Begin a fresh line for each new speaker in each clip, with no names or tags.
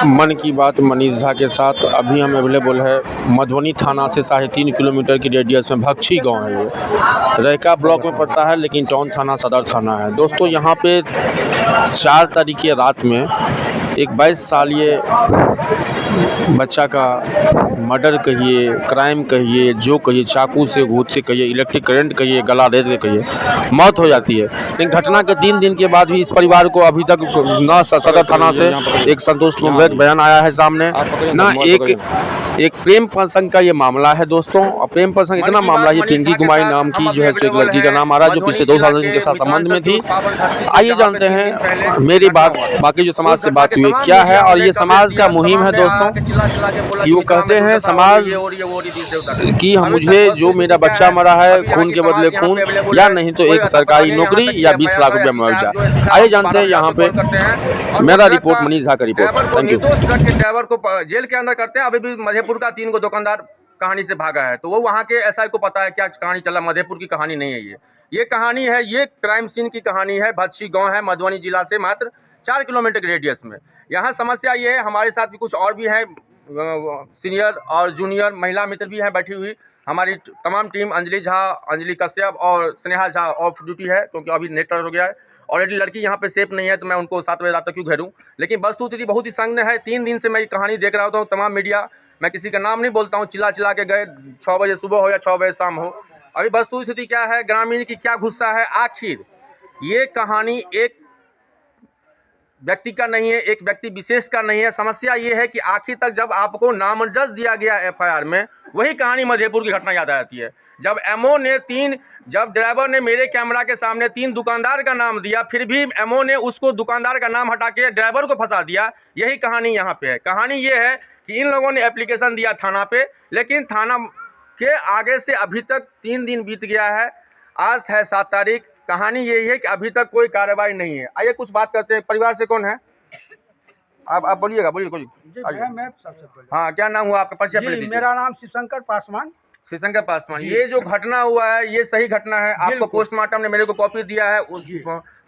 मन की बात मनीष झा के साथ। अभी हम अवेलेबल है मधुबनी थाना से 3.5 किलोमीटर की रेडियस में भक्षी गांव है। ये रैका ब्लॉक में पड़ता है, लेकिन टाउन थाना सदर थाना है। दोस्तों यहाँ पे 4 तारीख की रात में एक 22 सालीय बच्चा का मर्डर कहिए, क्राइम कहिए, जो कहिए, चाकू से, घूत से कहिए, इलेक्ट्रिक करंट कहिए, गला रेत के कहिए, मौत हो जाती है। लेकिन घटना के 3 दिन के बाद भी इस परिवार को अभी तक न सदर थाना से एक संतुष्ट बयान आया है सामने, ना एक प्रेम प्रसंग का ये मामला है दोस्तों। और प्रेम प्रसंग इतना मामला, ये पिंकी कुमारी नाम की जो है एक लड़की का नाम आ रहा है, जो पिछले 2 साल इनके साथ संबंध में थी। आइए जानते हैं मेरी बात बाकी जो समाज से बात हुई क्या है। और ये समाज का मुहिम है दोस्तों कि वो कहते हैं समाज कि मुझे जो मेरा बच्चा मरा है खून के बदले खून, या नहीं तो एक सरकारी नौकरी या 20 लाख रुपया मुआवजा। आइए जानते हैं यहाँ पे। मेरा रिपोर्ट मनीष झा का रिपोर्ट। Thank you.
ड्राइवर को जेल के अंदर करते हैं। अभी भी मधेपुर का 3 गो दुकानदार कहानी से भागा है, तो वो वहाँ के एसआई को पता है क्या कहानी चला। मधेपुर की कहानी नहीं है ये कहानी है, ये क्राइम सीन की कहानी है। भक्षी गांव है मधुबनी जिला से मात्र 4 किलोमीटर के रेडियस में। यहाँ समस्या ये है, हमारे साथ भी कुछ और भी है, सीनियर और जूनियर महिला मित्र भी हैं बैठी हुई। हमारी तमाम टीम अंजलि झा, अंजलि कश्यप और स्नेहा झा ऑफ ड्यूटी है, क्योंकि अभी नेटर हो गया है। ऑलरेडी लड़की यहाँ पे सेफ नहीं है, तो मैं उनको 7 बजे रात तक क्यों घेरूँ। लेकिन वस्तुस्थिति बहुत ही संगीन है। 3 दिन से मैं ये कहानी देख रहा होता हूँ। तमाम मीडिया, मैं किसी का नाम नहीं बोलता हूँ, चिल्ला के गए, 6 बजे सुबह हो या 6 बजे शाम हो। अभी वस्तुस्थिति क्या है, ग्रामीण की क्या गुस्सा है। आखिर ये कहानी एक व्यक्ति का नहीं है, एक व्यक्ति विशेष का नहीं है। समस्या ये है कि आखिर तक जब आपको नामजद दिया गया एफआईआर में, वही कहानी मधेपुर की घटना याद आ जाती है। जब ड्राइवर ने मेरे कैमरा के सामने 3 दुकानदार का नाम दिया, फिर भी एमओ ने उसको दुकानदार का नाम हटा के ड्राइवर को फंसा दिया। यही कहानी यहाँ पे है। कहानी ये है कि इन लोगों ने एप्लीकेशन दिया थाना पे, लेकिन थाना के आगे से अभी तक 3 दिन बीत गया है। आज है 7 तारीख। कहानी यही है कि अभी तक कोई कार्रवाई नहीं है। आइए कुछ बात करते हैं। परिवार से कौन है? आप बोलिएगा, बोलिए।
मैं सबसे पहले,
हाँ, क्या नाम हुआ आपका? परिचय पहले दीजिए।
मेरा नाम शिवशंकर पासवान।
शिवशंकर पासवान। ये जो घटना हुआ है, ये सही घटना है? आपको पोस्टमार्टम ने मेरे को कॉपी दिया है,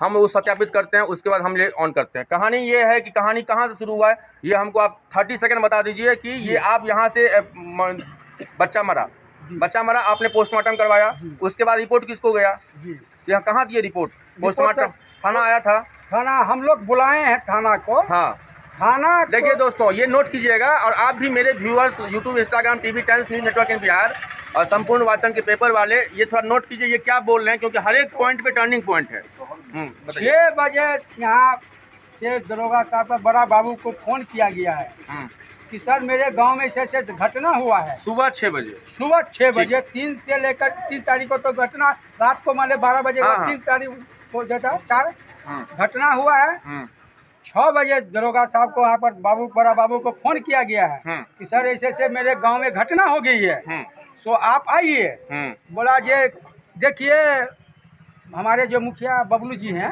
हम वो सत्यापित करते हैं, उसके बाद हम ऑन करते हैं। कहानी ये है कि कहानी कहाँ से शुरू हुआ है, ये हमको आप 30 सेकंड बता दीजिए। कि ये आप यहाँ से बच्चा मरा, आपने पोस्टमार्टम करवाया, उसके बाद रिपोर्ट किसको गया? यहाँ कहाँ दिए रिपोर्ट? पोस्टमार्टम थाना आया था।
थाना हम लोग बुलाए हैं थाना को।
हाँ,
थाना
देखिए दोस्तों, ये नोट कीजिएगा। और आप भी मेरे viewers, YouTube, Instagram, TV times, news network इन बिहार और संपूर्ण वाचन के पेपर वाले, ये थोड़ा नोट कीजिए ये क्या बोल रहे हैं, क्योंकि हर एक पॉइंट पे टर्निंग पॉइंट है।
6 बजे यहाँ से दरोगा साहब का बड़ा बाबू को फोन किया गया है कि सर मेरे गांव में ऐसे घटना हुआ है।
सुबह 6 बजे
3 से लेकर 3 तारीख को तो घटना, रात को मान 12 बजे, 3 तारीख को देता 4 घटना हुआ है। 6 बजे दरोगा साहब को यहाँ पर बड़ा बाबू को फोन किया गया है कि सर ऐसे मेरे गांव में घटना हो गई है, सो आप आइए। बोला जे देखिए हमारे जो मुखिया बबलू जी हैं,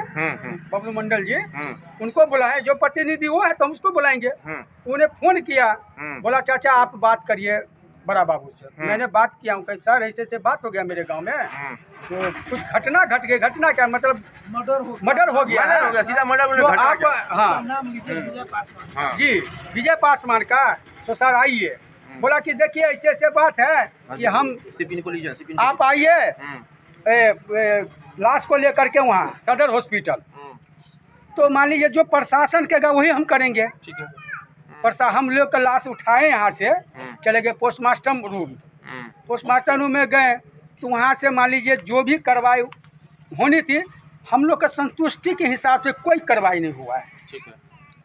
बबलू मंडल जी, उनको बुलाएं, जो प्रतिनिधि वो है तो हम उसको बुलाएंगे। उन्हें फोन किया, बोला चाचा आप बात करिए बड़ा बाबू से। मैंने बात किया हूँ, सर ऐसे बात हो गया मेरे गांव में, तो कुछ घटना घट गई। घटना क्या मतलब? मर्डर हो गया
सीधा मर्डर।
जो आप, हाँ जी, विजय पासवान का। तो सर आइए। बोला कि देखिए ऐसे बात है कि हम आप आइए लाश को लेकर के वहाँ सदर हॉस्पिटल। तो मान लीजिए जो प्रशासन कहेगा वही हम करेंगे।
ठीक है।
हम लोग का लाश उठाए, यहाँ से चले गए पोस्टमार्टम रूम। पोस्टमार्टम रूम में गए तो वहाँ से मान लीजिए जो भी कार्रवाई होनी थी, हम लोग का संतुष्टि के हिसाब से कोई कार्रवाई नहीं हुआ है।
ठीक है।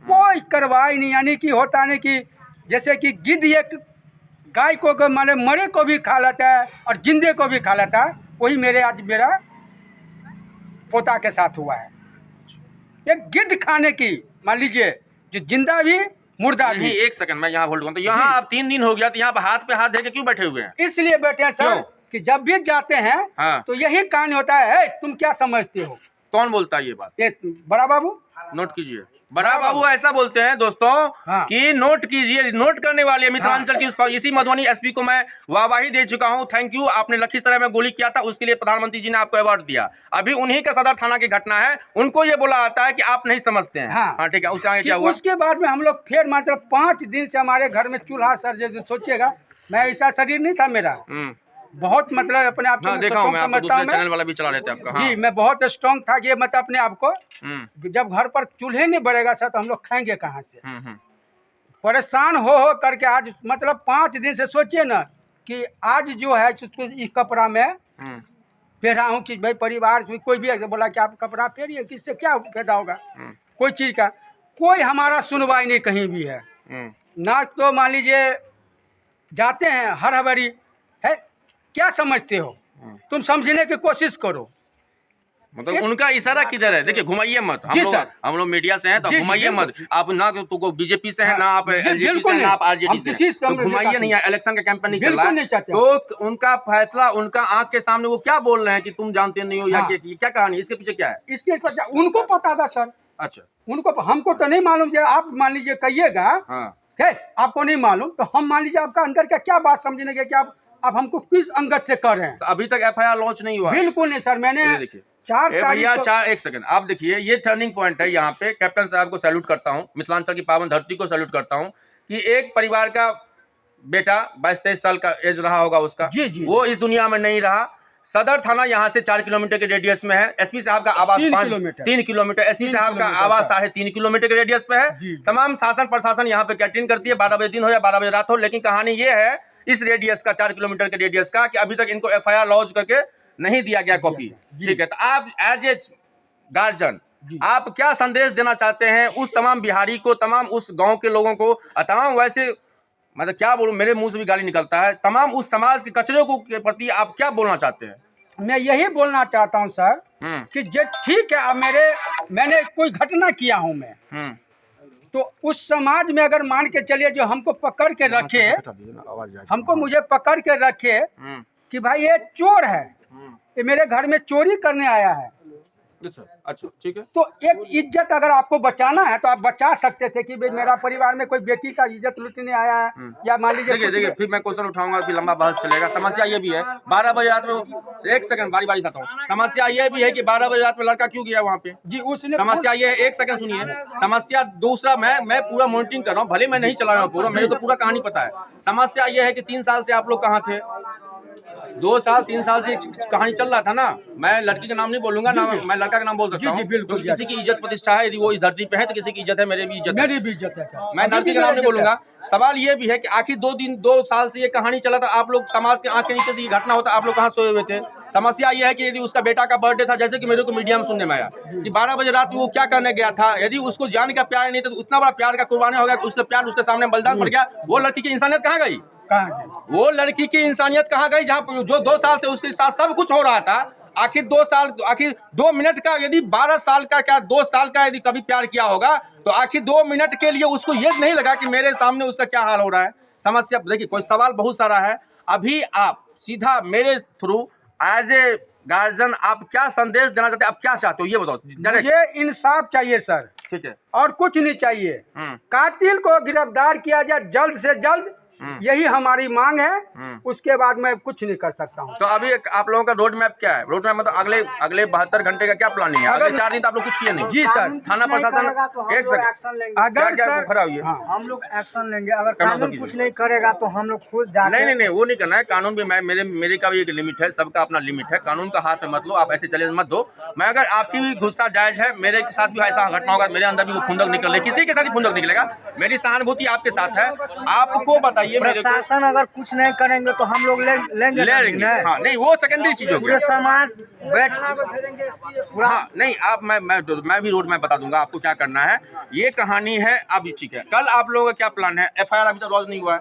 कोई कार्रवाई नहीं, यानी कि होता नहीं कि जैसे कि गिद्ध एक गाय को माने मरे को भी खा लेता है और जिंदे को भी खा लेता है, वही आज मेरा पोता के साथ हुआ है। एक गिद्ध खाने की, मान लीजिए, जो जिंदा भी मुर्दा भी।
एक सेकंड मैं यहाँ होल्ड करूँ। तो यहाँ आप 3 दिन हो गया, तो यहाँ पर हाथ पे हाथ दे के क्यों बैठे हुए हैं?
इसलिए बैठे हैं सर कि जब भी जाते हैं तो यही कहानी होता है, तुम क्या समझते हो,
कौन बोलता है ये बात?
ये बड़ा बाबू
नोट कीजिए, बड़ा बाबू ऐसा बोलते हैं दोस्तों
हाँ।
कि नोट कीजिए, नोट करने वाले मिथिलांचल की इसी मधुबनी एसपी को मैं वाहवाही दे चुका हूं। थैंक यू, आपने लखीसराय में गोली किया था, उसके लिए प्रधानमंत्री जी ने आपको अवार्ड दिया। अभी उन्हीं का सदर थाना की घटना है, उनको ये बोला जाता है कि आप नहीं समझते हैं।
हाँ।
हाँ ठीक है, उससे आगे क्या हुआ?
उसके बाद में हम लोग फिर मतलब 5 दिन से हमारे घर में चूल्हा सर, जैसे सोचिएगा मैं ऐसा शरीर नहीं था मेरा, बहुत मतलब अपने आप को
हाँ, देखा हूं मैं, आपको
समझता हूं
दूसरे चैनल वाला भी चला रहे थे आपका। हाँ।
जी, मैं बहुत स्ट्रॉन्ग था कि मतलब अपने आप को जब घर पर चूल्हे नहीं बढ़ेगा सर तो हम लोग खाएंगे कहाँ से। परेशान हो करके आज मतलब 5 दिन से सोचिए ना कि आज जो है इस कपड़ा में पहरा हूँ कि भाई परिवार में कोई भी बोला कि आप कपड़ा पहनिए, किससे क्या फायदा होगा, कोई चीज़ का कोई हमारा सुनवाई नहीं कहीं भी है ना। तो मान लीजिए जाते हैं हर हबरी है, क्या समझते हो तुम, समझने की कोशिश करो।
मतलब उनका इशारा किधर है? देखिए, घुमाइए मत। हम लोग मीडिया से हैं तो घुमाइए मत। आप ना तो बीजेपी से हैं, ना आप एलजेपी से हैं, ना आप आरजेडी से हैं, तो घुमाइए नहीं। इलेक्शन का कैंपेन नहीं चल रहा है तो उनका फैसला उनका आंख के सामने वो क्या बोल रहे हैं कि तुम जानते नहीं हो या क्या कहानी, इसके पीछे क्या है?
इसके उनको पता था सर।
अच्छा,
उनको, हमको तो नहीं मालूम। आप मान लीजिए कहिएगा है आपको नहीं मालूम, तो हम मान लीजिए आपका अंदर का क्या बात समझने के कि आप हमको किस अंगत से कर रहे हैं।
तो अभी तक एफआईआर लॉन्च नहीं हुआ?
बिल्कुल नहीं सर। मैंने 4 तारीख को
एक सेकंड आप देखिए, ये टर्निंग पॉइंट है। यहाँ पे कैप्टन साहब को सैल्यूट करता हूँ, मिथिलांचल की पावन धरती को सैल्यूट करता हूँ कि एक परिवार का बेटा 22-23 साल का एज रहा होगा उसका, वो इस दुनिया में नहीं रहा। सदर थाना यहाँ से 4 किलोमीटर के रेडियस में है। एसपी साहब का आवास 3 किलोमीटर, एसपी साहब का आवास 3.5 किलोमीटर के रेडियस पे है। तमाम शासन प्रशासन यहाँ पे कैटरिंग करती है, 12 बजे दिन हो या 12 बजे रात हो। लेकिन कहानी ये है इस रेडियस का, 4 किलोमीटर के रेडियस का, कि अभी तक इनको एफआईआर लॉन्च करके नहीं दिया गया कॉपी। ठीक है, तो आप एज ए गार्जियन आप क्या संदेश देना चाहते हैं उस तमाम बिहारी को, तमाम उस गांव के लोगों को, तमाम वैसे मतलब क्या बोलूं, मेरे मुंह से भी गाली निकलता है, तमाम उस समाज के कचरे को के प्रति आप क्या बोलना चाहते हैं?
मैं यही बोलना चाहता हूं सर कि जो ठीक है, अब मैंने कोई घटना किया हूं मैं, तो उस समाज में अगर मान के चलिए जो हमको पकड़ के रखे, मुझे पकड़ के रखे कि भाई ये चोर है, ये मेरे घर में चोरी करने आया है,
अच्छा ठीक है,
तो एक इज्जत अगर आपको बचाना है तो आप बचा सकते थे कि भाई मेरा परिवार में कोई बेटी का इज्जत लूटने आया है, या मान लीजिए
देखिए फिर मैं क्वेश्चन उठाऊंगा, फिर लंबा बहस चलेगा। समस्या ये भी है 12 बजे रात में, एक सेकंड बारी बारी आता हूँ, समस्या ये भी है कि 12 बजे रात में लड़का क्यों गया वहाँ पे?
जी उसने
समस्या ये, एक सेकंड सुनिए। समस्या दूसरा, मैं पूरा मॉनिटरिंग कर रहा हूँ, भले मैं नहीं चला रहा हूँ पूरा, मेरे को पूरा कहानी पता है। समस्या ये है कि 3 साल से आप लोग कहाँ थे? 2 साल 3 साल से कहानी चल रहा था ना। मैं लड़की का नाम नहीं बोलूंगा ना, मैं लड़का का नाम बोल सकता हूँ, क्योंकि किसी की इज्जत प्रतिष्ठा है, यदि वो इस धरती पे है तो किसी की इज्जत है, मेरी भी इज्जत है, मैं लड़की का नाम नहीं बोलूंगा। सवाल ये भी है कि आखिर 2 साल से ये कहानी चला था, आप लोग समाज के आंख के नीचे से ये घटना होता, आप लोग कहाँ सोए हुए थे? समस्या ये है कि यदि उसका बेटा का बर्थडे था, जैसे कि मेरे को मीडिया में सुनने में आया कि 12 बजे रात वो क्या करने गया था, यदि उसको जान का प्यार नहीं था तो उतना बड़ा प्यार का कुर्बानी हो गया, उसका प्यार उसके सामने बलिदान पड़ गया, वो लड़की की इंसानियत कहाँ गई? वो लड़की की इंसानियत कहाँ गई जहाँ जो 2 साल से उसके साथ सब कुछ हो रहा था? आखिर 2 साल, आखिर 2 मिनट का, यदि 12 साल का क्या 2 साल का यदि कभी प्यार किया होगा तो आखिर 2 मिनट के लिए उसको ये नहीं लगा कि मेरे सामने उसका क्या हाल हो रहा है? समस्या देखिए, कोई सवाल बहुत सारा है। अभी आप सीधा मेरे थ्रू एज ए गार्जियन आप क्या संदेश देना चाहते हैं, आप क्या चाहते हो ये बताओ।
मुझे इंसाफ चाहिए सर,
ठीक है,
और कुछ नहीं चाहिए। कातिल को गिरफ्तार किया जाए जल्द से जल्द, यही हमारी मांग है। उसके बाद मैं कुछ नहीं कर सकता हूँ।
तो अभी आप लोगों का रोड मैप क्या है? रोड मैप मतलब अगले 72 घंटे का क्या प्लानिंग है? अगले 4 दिन तो आप लोग कुछ किए नहीं?
जी सर,
थाना प्रशासन एक सेकंड, अगर सर खड़ा हुई है,
हम लोग एक्शन लेंगे। अगर कानून कुछ नहीं करेगा तो हम लोग खुद
जाके नहीं वो नहीं करना है। कानून भी मेरे का भी एक लिमिट है, सबका अपना लिमिट है। कानून का हाथ में मत लो, आप ऐसे चले मत दो। मैं अगर आपकी भी गुस्सा जायज है, मेरे साथ भी ऐसा घटना होगा, मेरे अंदर भी वो खुंदक निकले, किसी के साथ ही खुंदक निकलेगा, मेरी सहानुभूति आपके साथ है। आपको बताइए,
प्रशासन अगर कुछ नहीं करेंगे तो हम लोग लेंगे।
हाँ नहीं, वो सेकेंडरी चीज होगी,
पूरे समाज बैठ।
हाँ नहीं, आप मैं भी रोड मैप बता दूंगा आपको क्या करना है। ये कहानी है अभी, ठीक है। कल आप लोगों का क्या प्लान है? एफआईआर अभी तक लॉन्च नहीं हुआ है,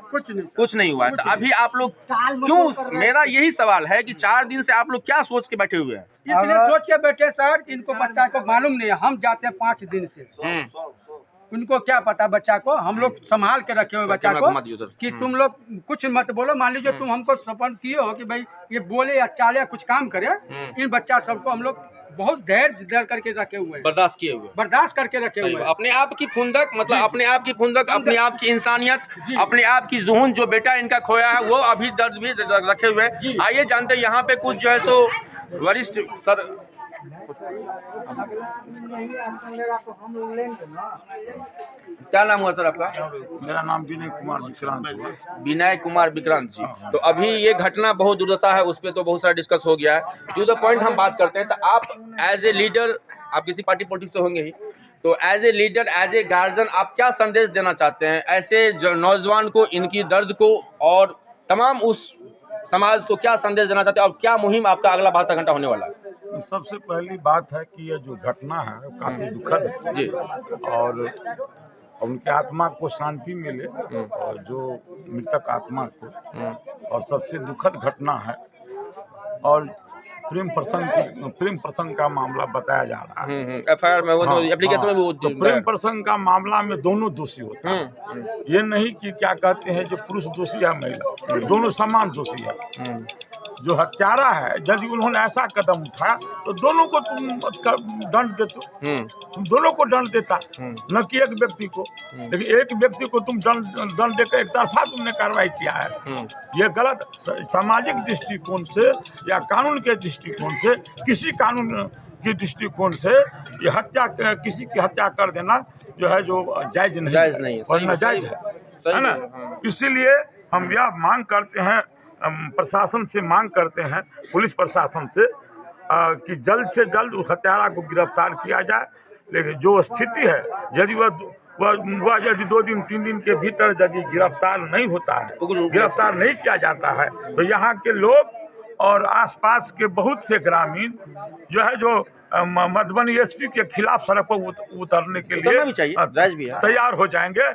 कुछ नहीं हुआ है। तो अभी आप लोग क्यों, मेरा यही सवाल है कि 4 दिन से आप लोग क्या सोच के बैठे हुए हैं?
इसलिए सोच के बैठे सर, इनको बच्चा को मालूम नहीं है, हम जाते हैं 5 दिन से, उनको क्या पता बच्चा को, हम लोग संभाल के रखे हुए बच्चा को कि तुम लोग कुछ मत बोलो। मान लीजिए तुम हमको सपोर्ट किए हो कि भाई ये बोले या चाले या कुछ काम करे, इन बच्चा सबको हम लोग बहुत धैर्य धर करके रखे हुए हैं,
बर्दाश्त किए हुए।
बर्दाश्त करके रखे हुए हैं।
अपने आप की फुंदक, मतलब अपने आप की फुंदक, अपने आप की इंसानियत,
जी।
अपने आप की जुहून जो बेटा इनका खोया है वो अभी दर्द भी रखे हुए
जी।
हैं। आइए जानते हैं यहाँ पे कुछ जो है सो वरिष्ठ सर। क्या नाम हुआ सर आपका?
मेरा नाम विनय कुमार विश्रांत हुआ।
विनय कुमार विक्रांत जी। तो अभी ये घटना बहुत दुर्दशा है, उस पर तो बहुत सारा डिस्कस हो गया है। टू द पॉइंट हम बात करते हैं, तो आप एज ए लीडर, आप किसी पार्टी पॉलिटिक्स से होंगे ही, तो as a leader, as a guardian आप क्या संदेश देना चाहते हैं ऐसे जो नौजवान को, इनकी दर्द को, और तमाम उस समाज को क्या संदेश देना चाहते हैं, और क्या मुहिम आपका अगला 72 घंटा होने वाला है?
सबसे पहली बात है कि ये जो घटना है वो काफी दुखद है
जी।
और उनके आत्मा को शांति मिले और जो मृतक आत्मा को, और सबसे दुखद घटना है। और प्रेम प्रसंग का मामला बताया जा रहा है।
FIR में वो एप्लीकेशन में वो
तो प्रेम प्रसंग का मामला में दोनों दोषी होता है। ये नहीं कि क्या कहते हैं जो पुरुष दोषी है महिला, दोनों समान दोषी है। जो हत्यारा है, यदि उन्होंने ऐसा कदम उठाया तो दोनों को तुम दंड देते, तुम दोनों को दंड देता, न कि एक व्यक्ति को। लेकिन एक व्यक्ति को तुम दंड देकर एक तरफा तुमने कार्रवाई किया है। ये गलत, सामाजिक दृष्टिकोण से या कानून के दृष्टिकोण से, किसी कानून के दृष्टिकोण से ये हत्या, किसी की हत्या कर देना जो है जो जायज नहीं है, और नाजायज है ना। इसीलिए हम यह मांग करते हैं, प्रशासन से मांग करते हैं, पुलिस प्रशासन से, कि जल्द से जल्द उस हत्यारा को गिरफ्तार किया जाए। लेकिन जो स्थिति है, यदि वह यदि 2 दिन 3 दिन के भीतर यदि गिरफ्तार नहीं होता है, गिरफ्तार नहीं किया जाता है, तो यहाँ के लोग और आसपास के बहुत से ग्रामीण जो है जो मधुबनी एसपी के खिलाफ सड़क पर उतरने के लिए तैयार हो जाएंगे,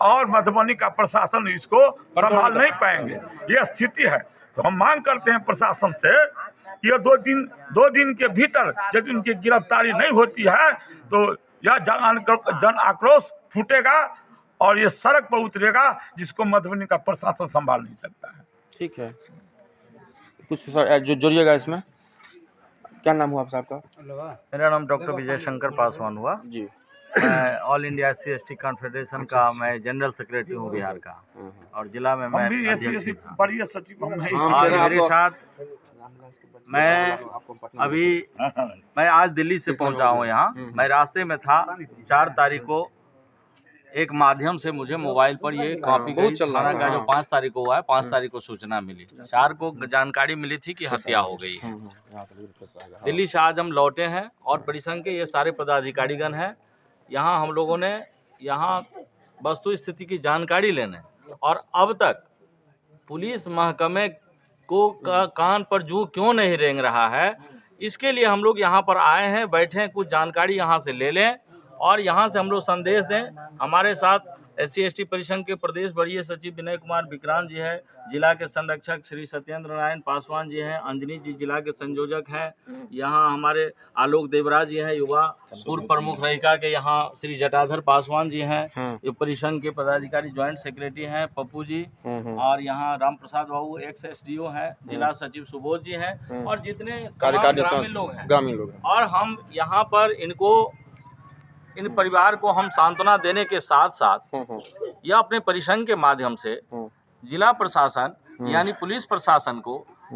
और मधुबनी का प्रशासन इसको संभाल नहीं पाएंगे। ये स्थिति है। तो हम मांग करते हैं प्रशासन से कि ये 2 दिन के भीतर यदि उनकी गिरफ्तारी नहीं होती है तो यह जन आक्रोश फूटेगा और ये सड़क पर उतरेगा, जिसको मधुबनी का प्रशासन संभाल नहीं सकता है।
ठीक है, कुछ सर जो जोड़िएगा इसमें। क्या नाम हुआ आप साहब का?
मेरा नाम डॉक्टर विजय शंकर पासवान हुआ
जी।
मैं ऑल इंडिया SC/ST कॉन्फेडरेशन का मैं जनरल सेक्रेटरी हूँ बिहार का, और जिला में मैं
भी SC/ST बड़ी सचिव हम नहीं।
और मेरे साथ मैं आज दिल्ली से पहुंचा हूं यहाँ। मैं रास्ते में था, 4 तारीख को एक माध्यम से मुझे मोबाइल पर ये कॉपी गई थाना का जो 5 तारीख को हुआ है, 5 तारीख को सूचना मिली, 4 को जानकारी मिली थी कि हत्या हो गई है। दिल्ली से आज हम लौटे हैं और परिसंघ के ये सारे पदाधिकारीगण हैं। यहाँ हम लोगों ने यहाँ वस्तु स्थिति की जानकारी लेने, और अब तक पुलिस महकमे को कान पर जू क्यों नहीं रेंग रहा है, इसके लिए हम लोग यहाँ पर आए हैं, बैठे हैं, कुछ जानकारी यहाँ से ले लें और यहाँ से हम लोग संदेश दें। हमारे साथ SC/ST परिसंघ के प्रदेश वरीय सचिव विनय कुमार विक्रांत जी है, जिला के संरक्षक श्री सत्येंद्र नारायण पासवान जी हैं, अंजनी जी जिला के संयोजक हैं, यहाँ हमारे आलोक देवराज जी हैं, युवा पूर्व प्रमुख रहिका के यहाँ श्री जटाधर पासवान जी हैं, ये परिसंघ के पदाधिकारी ज्वाइंट सेक्रेटरी हैं पप्पू जी, और यहाँ राम प्रसाद बाबू एक्स SDO हैं, जिला सचिव सुबोध जी हैं, और जितने ग्रामीण लोग हैं। और हम यहाँ पर इन परिवार को हम सांत्वना देने के साथ साथ या अपने परिसंघ के माध्यम से जिला प्रशासन यानी पुलिस प्रशासन को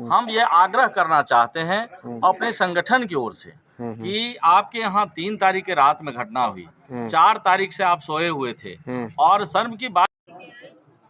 हम ये आग्रह करना चाहते हैं अपने संगठन की ओर से कि आपके यहाँ 3 तारीख के रात में घटना हुई, 4 तारीख से आप सोए हुए थे, और शर्म की बात,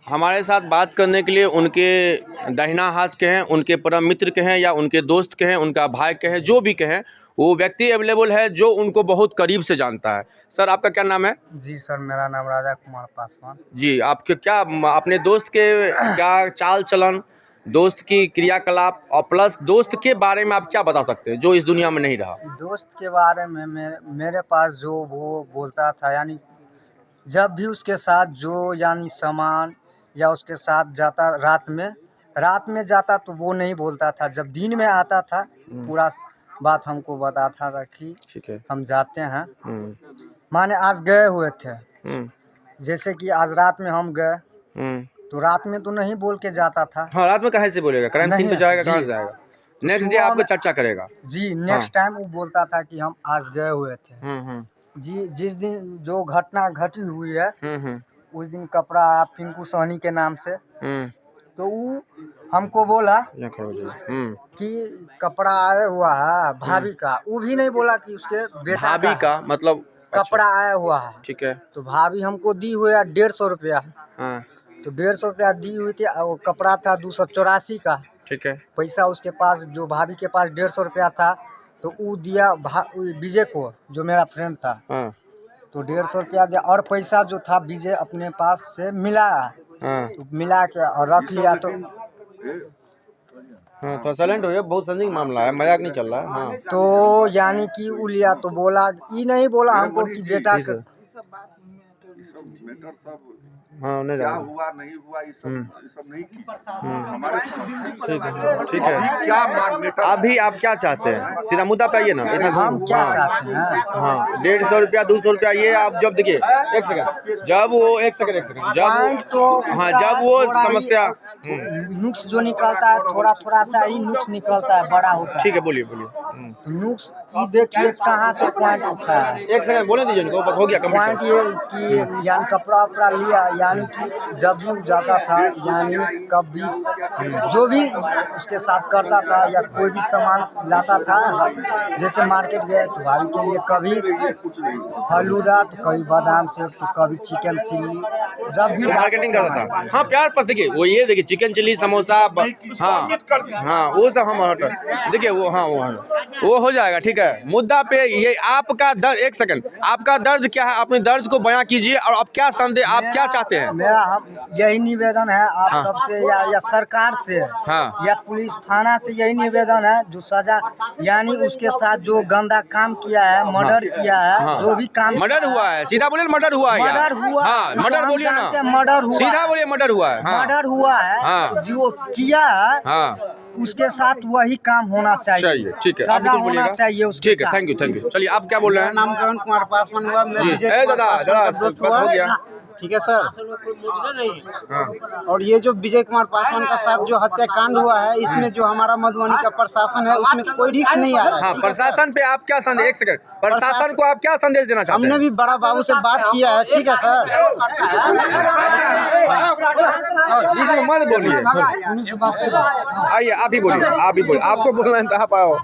हमारे साथ बात करने के लिए उनके दाहिना हाथ के हैं, उनके परम मित्र के हैं, या उनके दोस्त के हैं, उनका भाई के हैं, जो भी कहें, वो व्यक्ति अवेलेबल है जो उनको बहुत करीब से जानता है। सर आपका क्या नाम है?
जी सर, मेरा नाम राजा कुमार पासवान।
जी, आपके क्या, अपने दोस्त के क्या चाल चलन, दोस्त की क्रियाकलाप, और प्लस दोस्त के बारे में आप क्या बता सकते हैं जो इस दुनिया में नहीं रहा?
दोस्त के बारे में मेरे पास जो वो बोलता था, यानी जब भी उसके साथ जो यानी सामान या उसके साथ जाता, रात में जाता तो वो नहीं बोलता था, जब दिन में आता था पूरा बात हमको बताता था कि
ठीक है,
हम जाते हैं। माने आज गए हुए थे, जैसे कि आज रात में हम गए, तो रात में तो नहीं बोल के जाता था।
हाँ, रात में कहाँ से बोलेगा? क्राइम सीन पे जाएगा, कहाँ से जाएगा?
नेक्स्ट डे
सुबह
आपको
में-
चर्चा करेगा।
जी नेक्स्ट टाइम वो बोलता था कि हम आज गए हुए थे। जी जिस दिन जो घटना घटी हुई है उस दिन कपड़ा आया पिंकू सहनी के नाम से, तो वो हमको बोला कि कपड़ा आया हुआ है भाभी का। वो भी नहीं बोला कि उसके बेटा
भाभी का मतलब
कपड़ा आया हुआ है।
ठीक है।
तो भाभी हमको दी हुई है 150 रुपया।
हाँ
तो 150 रुपया दी हुई थी और कपड़ा था 284 का।
ठीक है।
पैसा उसके पास जो भाभी के पास 150 रुपया था तो वो दिया विजय को जो मेरा फ्रेंड था।
हाँ
तो 150 रुपया दिया और पैसा जो था विजय अपने पास से मिला, तो मिला के और रख लिया।
तो साइलेंट हो, ये बहुत संदिग्ध मामला है, मजाक नहीं चल रहा है। हाँ
तो यानी कि वो लिया तो बोला ये नहीं बोला हमको कि बेटा का
हाँ नहीं
क्या
रहा।
हुआ नहीं हुआ ये सब नहीं की हमारे
ठीक है ठीक है।
अभी क्या मैटर
अभी आप क्या चाहते हैं, सीधा मुद्दा पे आइए ना। इतना
हम क्या चाहते हैं।
हाँ 150 रुपया 200 रुपया ये आप जब देखिए एक सेकंड जब वो एक सेकंड
पॉइंट तो
हाँ जब वो
थोड़ा ही
समस्या
नुक्स जो निकलता है थोड़ा थोड़ा सा ही नुक्स निकलता है, बड़ा होता है।
ठीक है बोलिए बोलिए।
तो नुक्स ये देखिए कहाँ से पॉइंट उठा है।
एक सेकंड बोले दीजिए इनको, बस हो गया
पॉइंट
कंप्लीट।
ये कि यानी कपड़ा वपड़ा लिया, यानी कि जब भी वो जाता था यानी कभी जो भी उसके साथ करता था या कोई भी सामान लाता था, जैसे मार्केट गए तो भाभी के लिए कभी फलूदा तो कभी बादाम सेब तो कभी चिकन चिल्ली, जब भी
मार्केटिंग करता था। हाँ प्यार पर देखिए वो ये देखिए चिकन चिल्ली समोसा हाँ वो सब हम देखिए वो हो जाएगा। ठीक है मुद्दा पे ये आपका दर्द, एक सेकंड आपका दर्द क्या है, अपने दर्द को बयां कीजिए और आप क्या संदेह, आप क्या चाहते हैं।
मेरा यही निवेदन है आप
हाँ।
सबसे या सरकार से
हाँ।
या पुलिस थाना से यही निवेदन है जो सजा यानी उसके साथ जो गंदा काम किया है, मर्डर किया है,
हाँ।
जो भी काम
मर्डर हुआ है, सीधा बोलिए मर्डर हुआ है।
मर्डर हुआ
हाँ
तो
मर्डर
हम
बोलिए
जानते हैं
ना,
मर्डर हुआ
सीधा बोलिए मर्डर हुआ है। हाँ
मर्डर हुआ है
हाँ।
जो किया है
हाँ
उसके साथ वही काम होना चाहिए।
ठीक है आप
सजा
कुछ
होना
बोलिएगा।
चाहिए उसके
ठीक है
साथ।
थैंक यू चलिए आप क्या बोल रहे हैं।
नाम करण कुमार पासवान हुआ, मैं
जी
विजय
ए
कुमार
दादा
पासवान का दोस्त हुआ।
हो गया।
ठीक है सर।
हाँ
और ये जो विजय कुमार पासवान का साथ जो हत्याकांड हुआ है इसमें जो हमारा मधुबनी का प्रशासन है उसमें कोई रिस्क नहीं आ रहा
हाँ
है।
प्रशासन पे आप क्या संदेश, एक सेकंड प्रशासन को आप क्या संदेश देना चाहते
हमने
हैं।
भी बड़ा बाबू से बात किया है। ठीक है सर।
इसमें मत बोलिए, आइए आप ही बोलिए आपको बोलना है तो आप आओ।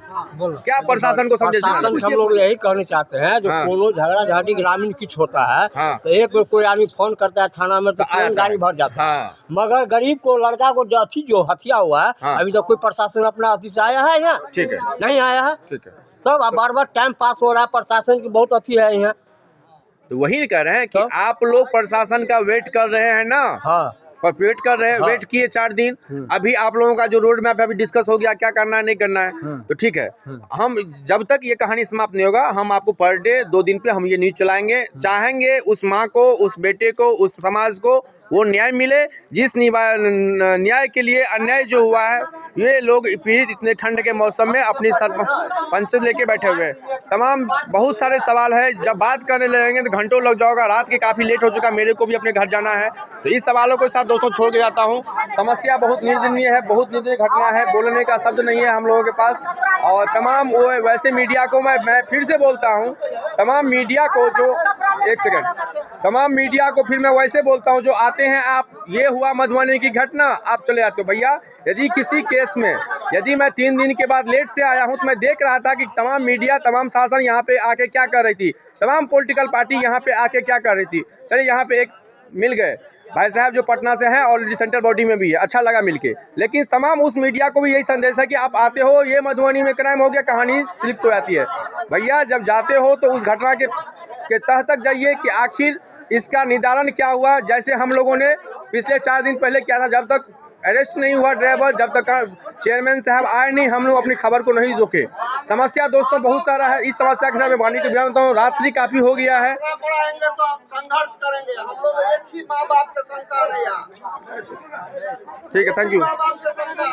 क्या प्रशासन को संदेश देना
प्रशासन से हम लोग यही कहना चाहते हैं जो
हाँ।
कोनो झगड़ा झाटी ग्रामीण कुछ होता है
हाँ।
तो एक बार कोई आदमी फोन करता है थाना में तो तुरंत गाड़ी भर जाता है।
हाँ
मगर गरीब को लड़का को जो जो हत्या हुआ है
हाँ।
अभी तक कोई प्रशासन अपना अथी से आया है यहाँ
ठीक है
नहीं आया है।
ठीक है
तो बार बार टाइम पास हो रहा है, प्रशासन की बहुत अथी है यहाँ।
तो वही कह रहे हैं कि आप लोग प्रशासन का वेट कर रहे हैं ना।
हाँ
और वेट कर रहे हैं,
हाँ।
वेट किए 4 दिन। अभी आप लोगों का जो रोड मैप है अभी डिस्कस हो गया क्या करना है नहीं करना है। तो ठीक है हम जब तक ये कहानी समाप्त नहीं होगा हम आपको पर डे 2 दिन पे हम ये न्यूज चलाएंगे, चाहेंगे उस माँ को, उस बेटे को, उस समाज को वो न्याय मिले जिस न्याय के लिए अन्याय जो हुआ है। ये लोग पीड़ित इतने ठंड के मौसम में अपनी पंचायत लेके बैठे हुए हैं। तमाम बहुत सारे सवाल है, जब बात करने लगेंगे तो घंटों लग जाएगा, रात के काफ़ी लेट हो चुका, मेरे को भी अपने घर जाना है। तो इस सवालों के साथ दोस्तों छोड़ के जाता हूँ। समस्या बहुत निर्दयनीय है, बहुत निर्दयनीय घटना है, बोलने का शब्द नहीं है हम लोगों के पास। और तमाम वो वैसे मीडिया को मैं फिर से बोलता हूँ, तमाम मीडिया को जो एक सेकंड तमाम मीडिया को फिर मैं वैसे बोलता हूँ जो आते हैं आप ये हुआ मधुबनी की घटना आप चले जाते हो। भैया यदि किसी केस में यदि मैं 3 दिन के बाद लेट से आया हूँ तो मैं देख रहा था कि तमाम मीडिया तमाम शासन यहाँ पे आके क्या कर रही थी, तमाम पॉलिटिकल पार्टी यहाँ पे आके क्या कर रही थी। चलिए यहाँ पे एक मिल गए भाई साहब जो पटना से हैं, ऑलरेडी सेंट्रल बॉडी में भी है, अच्छा लगा मिलके। लेकिन तमाम उस मीडिया को भी यही संदेश है कि आप आते हो ये मधुबनी में क्राइम हो गया, कहानी स्लिप हो जाती है। भैया जब जाते हो तो उस घटना के तह तक जाइए कि आखिर इसका निदान क्या हुआ। जैसे हम लोगों ने पिछले 4 दिन पहले किया था, जब तक अरेस्ट नहीं हुआ ड्राइवर, जब तक चेयरमैन साहब आए नहीं, हम लोग अपनी खबर को नहीं रोके। समस्या दोस्तों बहुत सारा है, इस समस्या के साथ मैं वाणी को बयान करता हूँ। रात्रि काफ़ी हो गया है,
पढ़ाएंगे तो हम संघर्ष करेंगे। हम लोग एक ही माँ बाप के संतान है यहाँ।
ठीक है थैंक यू।
माँ बाप के संतान